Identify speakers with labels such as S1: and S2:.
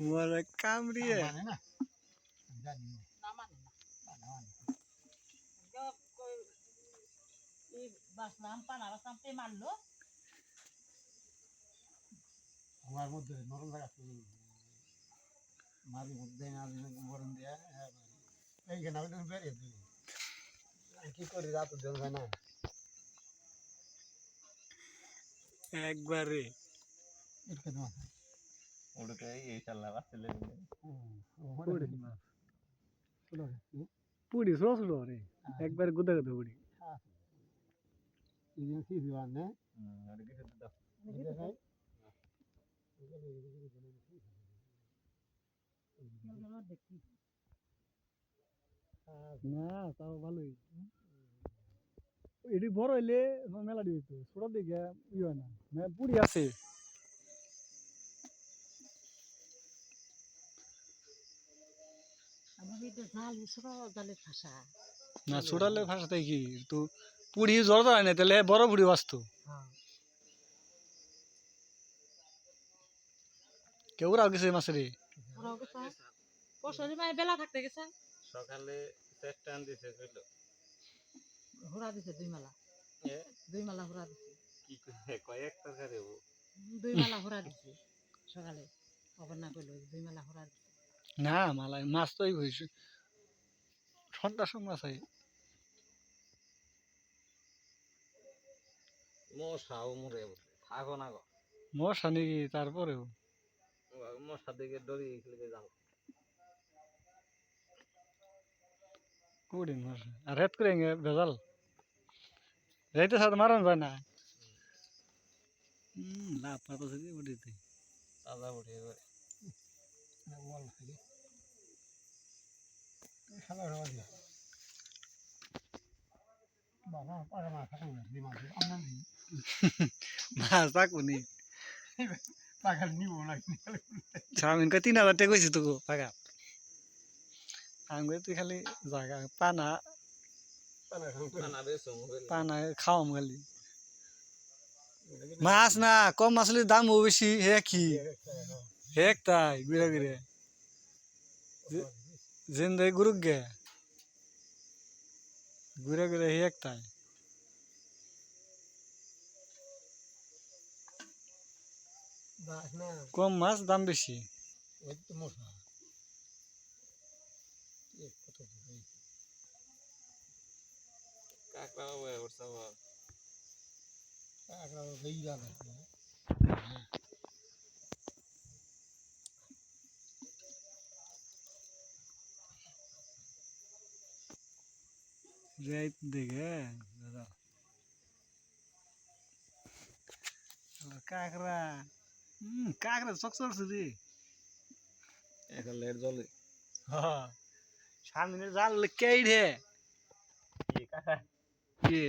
S1: मोरे कामड़िए
S2: আমার মধ্যে নরম জায়গা মাঝে মধ্যে মরণ দেয়া এইখানে আমি বেরিয়ে দিই কি করি রাত দিন হয় না
S1: একবারে
S2: এরকম মাথা
S3: উড়কে এই চাল্লা বাসলে
S1: পুরি ছোট ছোট রে একবার গুদা গুদা পুরি
S2: এই কি দিবান না
S3: ওটা কিছু দাও
S1: না তাও ভালোই এটি বড় হইলে মেলা দিত ছোট দিকে ই হয় না পুরি আছে না ছোটালে ভাষাতে কি তো পুরি জ্বর হয় না তাহলে বড় পুরি বাঁচতো কেউ রাও গেছে মাছের
S4: বেলা থাকতে গেছে
S3: সকালে চেষ্টা দিছে কইলো
S4: হুরা দিছে দুই মালা হুরা দিছে
S3: কি কয়েক তরকারি হবো
S4: দুই মালা হুরা দিছে সকালে খবর না কইলো দুই মালা হুরা দিছে
S1: না মালাই মাছ তো হয়েছে সন্ধ্যার সময় আছে
S3: মশাও মরে থাকো না গো
S1: মশা নাকি তারপরেও
S3: মশা দিকে ডরিয়ে খেলে যাও
S1: কুড়ি মশা আর রেত করে ভেজাল রেতে সাথে মারণ যায় না লাভ পাতা উঠিতে
S3: তাজা উঠে করে
S2: ওয়াল থেকে খাবার হওয়া দিয়া বাবা পারা মাছ থাকে না দিমাগ আমরা
S1: মাছ থাকুনি
S2: পাখাল নিব না
S1: চাউমিন কে 3000 টাকা কইছি তো পাকা আঙ্গুই তুই খালি জায়গা পানা
S3: খানা বেসো
S1: পানা খাওয়াম খালি মাছ না কম মাছলের দাম বেশি হে কি হেক তাই ঘুরে ঘুরে জিন্দে গুরুক গে ঘুরে ঘুরে হেক তাই কম মাছ দাম বেশি
S2: ওই তো মশা
S3: কাকড়া ওয়ে ওরসা
S2: কাকড়া বেই যাবে
S1: রাত দেখে দাদা কাকড়া কাকড়া চকচক রে
S3: এখন লেট জলে
S1: সামনে জাল কেই রে
S3: কি কাকা
S1: কি